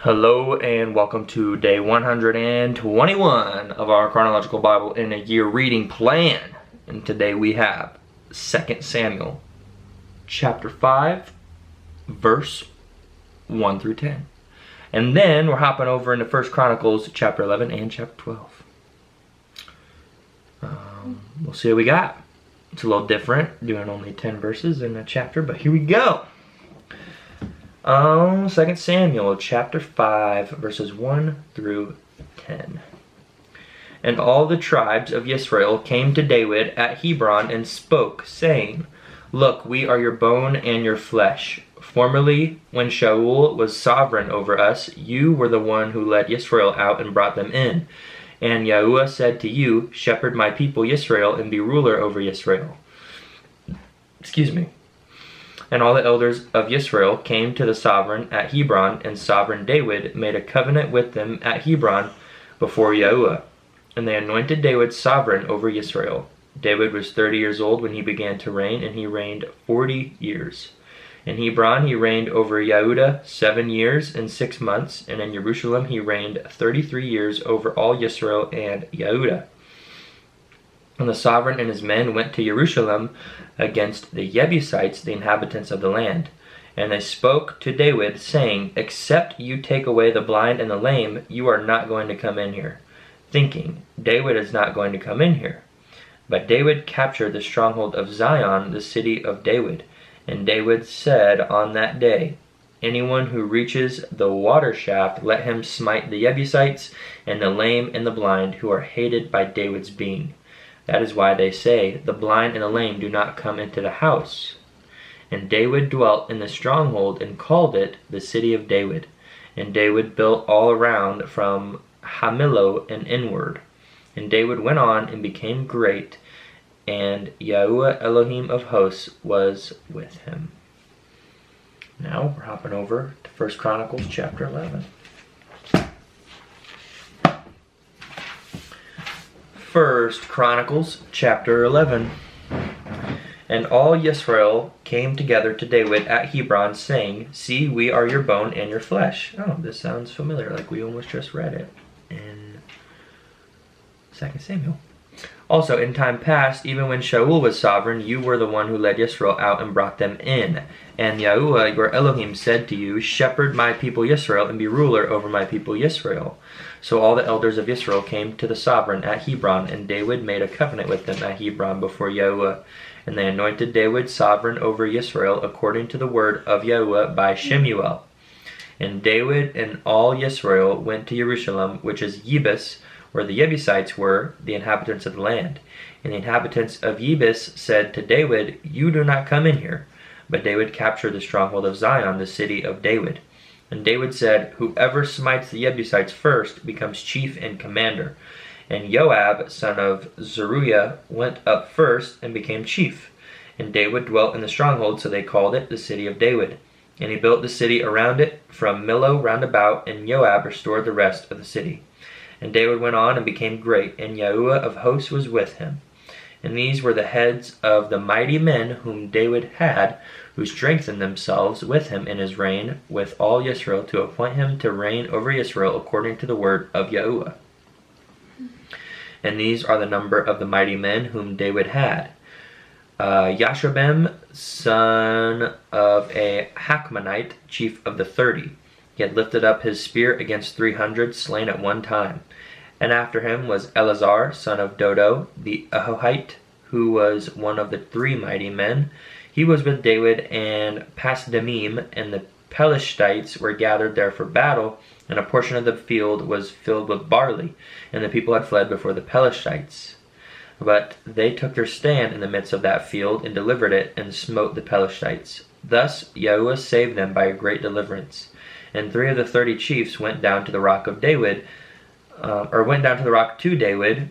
Hello and welcome to day 121 of our Chronological Bible in a Year reading plan. And today we have 2 Samuel chapter 5 verse 1 through 10. And then we're hopping over into 1 Chronicles chapter 11 and chapter 12. We'll see what we got. It's a little different, doing only 10 verses in a chapter, but here we go. 2 Samuel chapter 5 verses 1 through 10. And all the tribes of Israel came to David at Hebron and spoke, saying, Look, we are your bone and your flesh. Formerly, when Shaul was sovereign over us, you were the one who led Israel out and brought them in. And Yahuwah said to you, Shepherd my people Israel and be ruler over Israel. And all the elders of Israel came to the sovereign at Hebron, and sovereign David made a covenant with them at Hebron before Yahuwah. And they anointed David sovereign over Israel. David was 30 years old when he began to reign, and he reigned 40 years. In Hebron he reigned over Yehudah 7 years and 6 months, and in Jerusalem he reigned 33 years over all Israel and Yehudah. And the sovereign and his men went to Jerusalem against the Jebusites, the inhabitants of the land. And they spoke to David, saying, Except you take away the blind and the lame, you are not going to come in here. Thinking, David is not going to come in here. But David captured the stronghold of Zion, the city of David. And David said on that day, Anyone who reaches the water shaft, let him smite the Jebusites and the lame and the blind, who are hated by David's being. That is why they say, The blind and the lame do not come into the house. And David dwelt in the stronghold and called it the city of David. And David built all around from Hamilo and inward. And David went on and became great, and Yahuwah Elohim of hosts was with him. Now we're hopping over to 1 Chronicles chapter 11. 1 Chronicles chapter 11. And all Yisrael came together to David at Hebron, saying, See, we are your bone and your flesh. Oh, this sounds familiar, like we almost just read it in 2 Samuel. Also, in time past, even when Shaul was sovereign, you were the one who led Israel out and brought them in. And Yahuwah, your Elohim, said to you, Shepherd my people Israel and be ruler over my people Israel. So all the elders of Israel came to the sovereign at Hebron, and David made a covenant with them at Hebron before Yahuwah. And they anointed David sovereign over Israel according to the word of Yahuwah by Shemuel. And David and all Israel went to Jerusalem, which is Jebus, where the Jebusites were, the inhabitants of the land. And the inhabitants of Jebus said to David, You do not come in here. But David captured the stronghold of Zion, the city of David. And David said, Whoever smites the Jebusites first becomes chief and commander. And Joab, son of Zeruiah, went up first and became chief. And David dwelt in the stronghold, so they called it the city of David. And he built the city around it from Millo round about, and Joab restored the rest of the city. And David went on and became great, and Yahuwah of hosts was with him. And these were the heads of the mighty men whom David had, who strengthened themselves with him in his reign with all Israel, to appoint him to reign over Israel according to the word of Yahuwah. And these are the number of the mighty men whom David had. Yashobem, son of a Hachmonite, chief of the 30. He had lifted up his spear against 300, slain at one time. And after him was Eleazar, son of Dodo, the Ahohite, who was one of the 3 mighty men. He was with David and Pasdamim, and the Pelishtites were gathered there for battle, and a portion of the field was filled with barley, and the people had fled before the Pelishtites. But they took their stand in the midst of that field, and delivered it, and smote the Pelishtites. Thus Yahuwah saved them by a great deliverance. And 3 of the 30 chiefs went down to the rock of David, to David,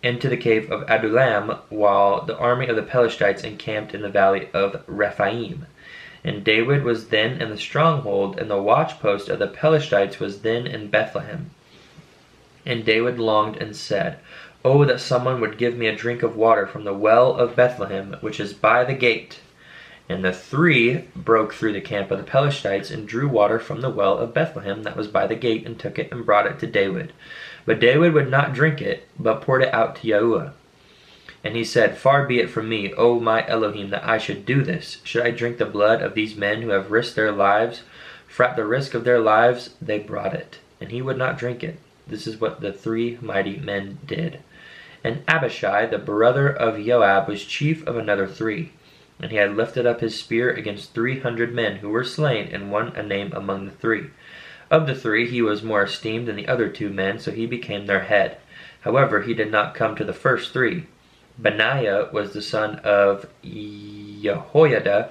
into the cave of Adullam, while the army of the Pelishtites encamped in the valley of Rephaim. And David was then in the stronghold, and the watchpost of the Pelishtites was then in Bethlehem. And David longed and said, Oh, that someone would give me a drink of water from the well of Bethlehem, which is by the gate. And the three broke through the camp of the Pelethites and drew water from the well of Bethlehem that was by the gate, and took it and brought it to David. But David would not drink it, but poured it out to Yahuwah. And he said, Far be it from me, O my Elohim, that I should do this. Should I drink the blood of these men who have risked their lives? For at the risk of their lives they brought it. And he would not drink it. This is what the three mighty men did. And Abishai, the brother of Joab, was chief of another three. And he had lifted up his spear against 300 men who were slain, and won a name among the three. Of the three he was more esteemed than the other 2 men, so he became their head. However, he did not come to the first 3. Benaiah was the son of Jehoiada,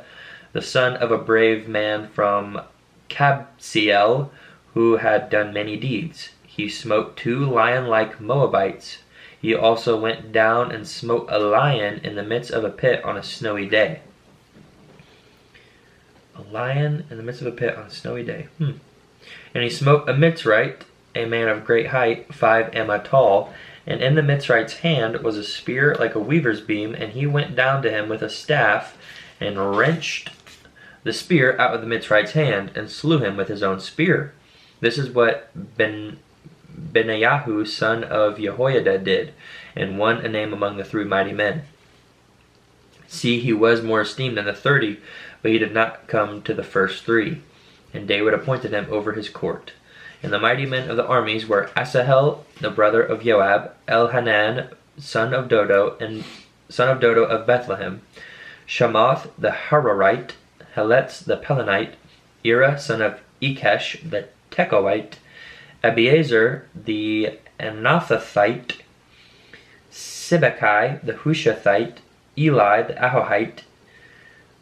the son of a brave man from Kabseel, who had done many deeds. He smote 2 lion-like Moabites. He also went down and smote a lion in the midst of a pit on a snowy day. A lion in the midst of a pit on a snowy day. And he smote a Mitzrite, a man of great height, 5 ema tall, and in the Mitzrite's hand was a spear like a weaver's beam, and he went down to him with a staff, and wrenched the spear out of the Mitzrite's hand, and slew him with his own spear. This is what Benaiah, son of Jehoiada, did, and won a name among the 3 mighty men. See, he was more esteemed than the 30, but he did not come to the first 3. And David appointed him over his court. And the mighty men of the armies were Asahel, the brother of Joab, Elhanan, son of Dodo of Bethlehem, Shamoth the Hararite, Heletz the Pelonite, Ira, son of Ikesh the Tekoite, Abiezer the Anathothite, Sibbecai the Hushathite, Eli the Ahohite,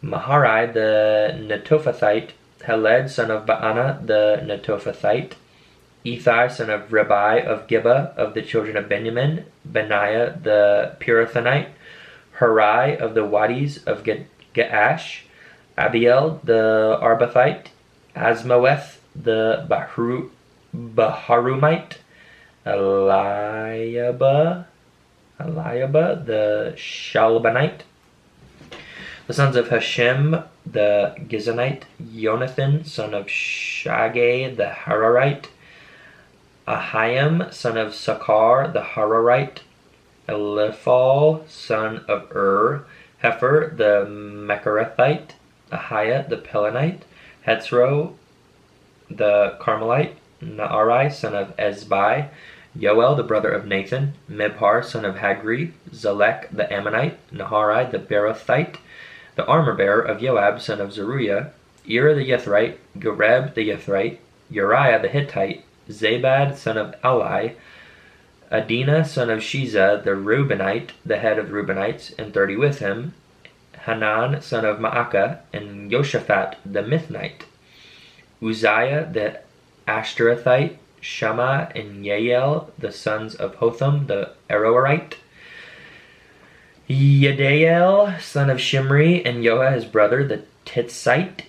Maharai the Netophathite, Heled, son of Baana the Netophathite, Ethai, son of Ribai of Gibeah of the children of Benjamin, Benaiah the Pirathonite, Hurai of the Wadis of Gaash, Abiel the Arbathite, Asmaweth the Baharumite, Eliabah the Shalbanite, the sons of Hashem the Gizonite, Jonathan, son of Shaggai the Hararite, Ahiam, son of Sakar the Hararite, Eliphal, son of Hefer the Mecharathite, Ahiah the Pelonite, Hetzro the Carmelite, Naarai, son of Ezbai, Yoel, the brother of Nathan, Mibhar, son of Hagri, Zalek the Ammonite, Naharai the Berothite, the armor-bearer of Joab, son of Zeruiah, Ira the Yithrite, Gareb the Yithrite, Uriah the Hittite, Zabad, son of Eli, Adina, son of Shiza the Reubenite, the head of the Reubenites, and 30 with him, Hanan, son of Maacah, and Joshaphat the Mithnite, Uzziah the Ashtarothite, Shammah and Yael, the sons of Hotham the Aroerite, Yediael, son of Shimri, and Joah his brother the Titzite,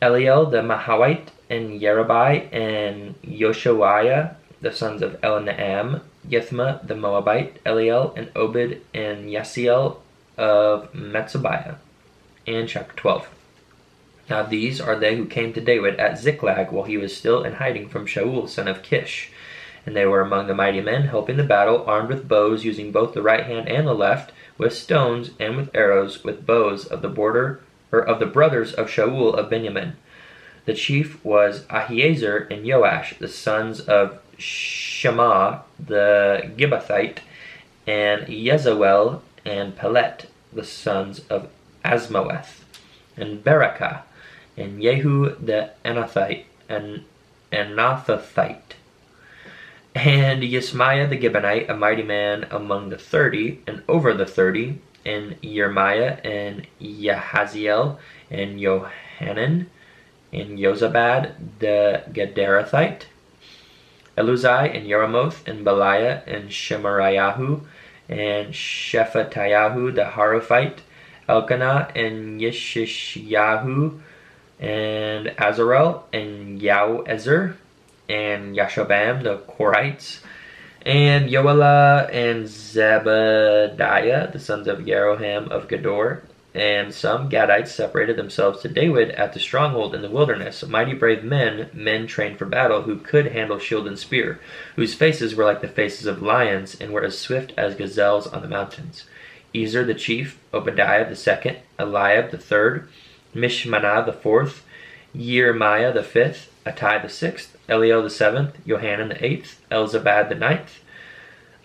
Eliel the Mahawite, and Yerubai and Yoshawiah, the sons of Elnaam, Yithma the Moabite, Eliel and Obed and Yasiel of Metzabiah. And chapter 12. Now these are they who came to David at Ziklag while he was still in hiding from Shaul, son of Kish. And they were among the mighty men, helping the battle, armed with bows, using both the right hand and the left, with stones and with arrows, with bows of the brothers of Shaul of Benjamin. The chief was Ahiezer and Joash, the sons of Shammah the Gibbethite, and Yezoel and Pelet, the sons of Asmaweth, and Berakah, and Jehu the Anathothite, and Anathothite, and Yismaiah the Gibeonite, a mighty man among the 30, and over the 30, and Yermiah, and Yahaziel, and Johanan, and Jozabad the Gederathite, Eluzai, and Yeremoth, and Beliah, and Shemariahu, and Shephatiahu the Haruphite, Elkanah, and Yeshishahu, and Azarel, and Yaoezer, and Yashobam the Korites, and Yoelah, and Zebediah, the sons of Yeroham of Gedor, And some Gadites separated themselves to David at the stronghold in the wilderness, mighty brave men, men trained for battle, who could handle shield and spear, whose faces were like the faces of lions, and were as swift as gazelles on the mountains. Ezer the chief, Obadiah the second, Eliab the third, Mishmanah the fourth, Jeremiah the fifth, Attai the sixth, Eliel the seventh, Johanan the eighth, Elzabad the ninth,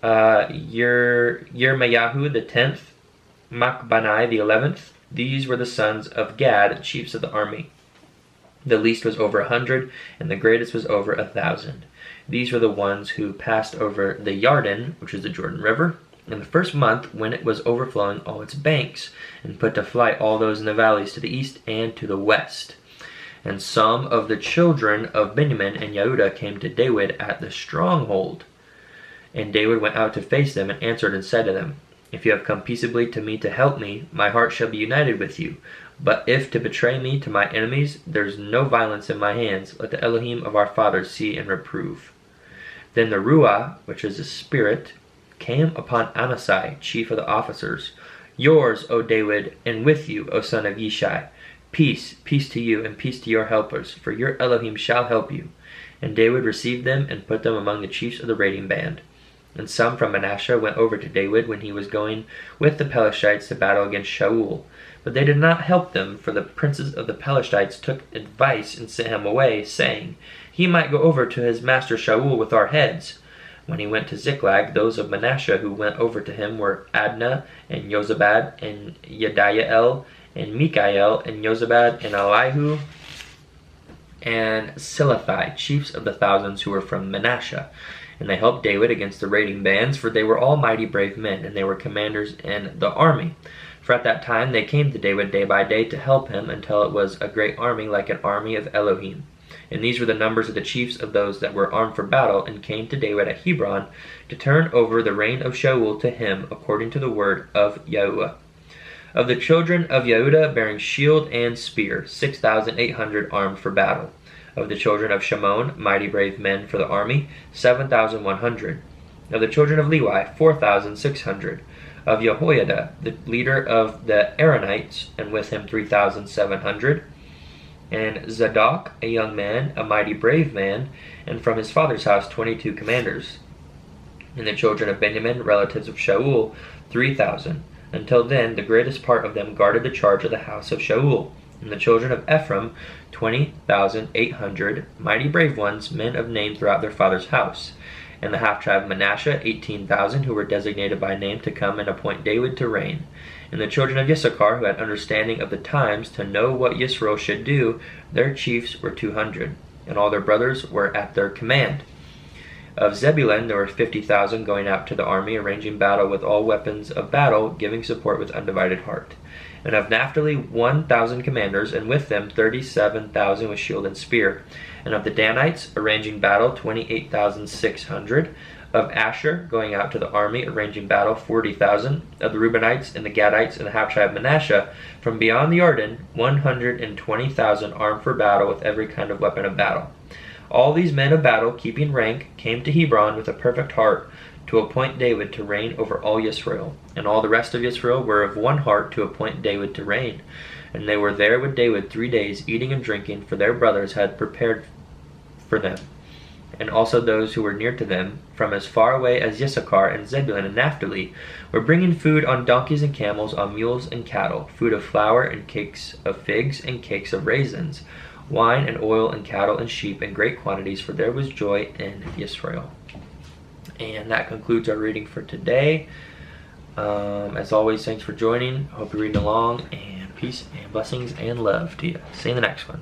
Yirmayahu the 10th, Machbanai the 11th. These were the sons of Gad, chiefs of the army. The least was over 100, and the greatest was over 1,000. These were the ones who passed over the Yarden, which is the Jordan River, in the first month when it was overflowing all its banks, and put to flight all those in the valleys to the east and to the west. And some of the children of Benjamin and Yehudah came to David at the stronghold. And David went out to face them, and answered and said to them, If you have come peaceably to me to help me, my heart shall be united with you. But if to betray me to my enemies, there is no violence in my hands. Let the Elohim of our fathers see and reprove. Then the Ruah, which is the spirit, came upon Amasai, chief of the officers. Yours, O David, and with you, O son of Yishai. Peace, peace to you, and peace to your helpers, for your Elohim shall help you. And David received them, and put them among the chiefs of the raiding band. And some from Manasseh went over to David when he was going with the Pelethites to battle against Shaul. But they did not help them, for the princes of the Pelethites took advice and sent him away, saying, He might go over to his master Shaul with our heads. When he went to Ziklag, those of Manasseh who went over to him were Adnah, and Jozabad, and Yediael, and Mikael, and Jozabad, and Elihu, and Silathai, chiefs of the thousands who were from Manasseh. And they helped David against the raiding bands, for they were all mighty brave men, and they were commanders in the army. For at that time they came to David day by day to help him, until it was a great army, like an army of Elohim. And these were the numbers of the chiefs of those that were armed for battle, and came to David at Hebron, to turn over the reign of Shaul to him, according to the word of Yahuwah. Of the children of Yehudah, bearing shield and spear, 6,800 armed for battle. Of the children of Shimon, mighty brave men for the army, 7,100. Of the children of Levi, 4,600. Of Jehoiada, the leader of the Aaronites, and with him 3,700. And Zadok, a young man, a mighty brave man, and from his father's house 22 commanders. And the children of Benjamin, relatives of Shaul, 3,000. Until then, the greatest part of them guarded the charge of the house of Shaul. And the children of Ephraim, 20,800, mighty brave ones, men of name throughout their father's house. And the half-tribe of Manasseh, 18,000, who were designated by name to come and appoint David to reign. And the children of Issachar, who had understanding of the times, to know what Yisrael should do, their chiefs were 200. And all their brothers were at their command. Of Zebulun there were 50,000 going out to the army, arranging battle with all weapons of battle, giving support with undivided heart. And of Naphtali 1,000 commanders, and with them 37,000 with shield and spear. And of the Danites, arranging battle, 28,600. Of Asher, going out to the army, arranging battle, 40,000. Of the Reubenites, and the Gadites, and the half-tribe of Manasseh, from beyond the Jordan, 120,000 armed for battle with every kind of weapon of battle. All these men of battle, keeping rank, came to Hebron with a perfect heart, to appoint David to reign over all Israel. And all the rest of Israel were of one heart to appoint David to reign. And they were there with David 3 days, eating and drinking, for their brothers had prepared for them. And also those who were near to them, from as far away as Issachar and Zebulun and Naphtali, were bringing food on donkeys and camels, on mules and cattle, food of flour and cakes of figs and cakes of raisins, wine and oil and cattle and sheep in great quantities, for there was joy in Israel. And that concludes our reading for today. As always, thanks for joining. Hope you're reading along, and peace and blessings and love to you. See you in the next one.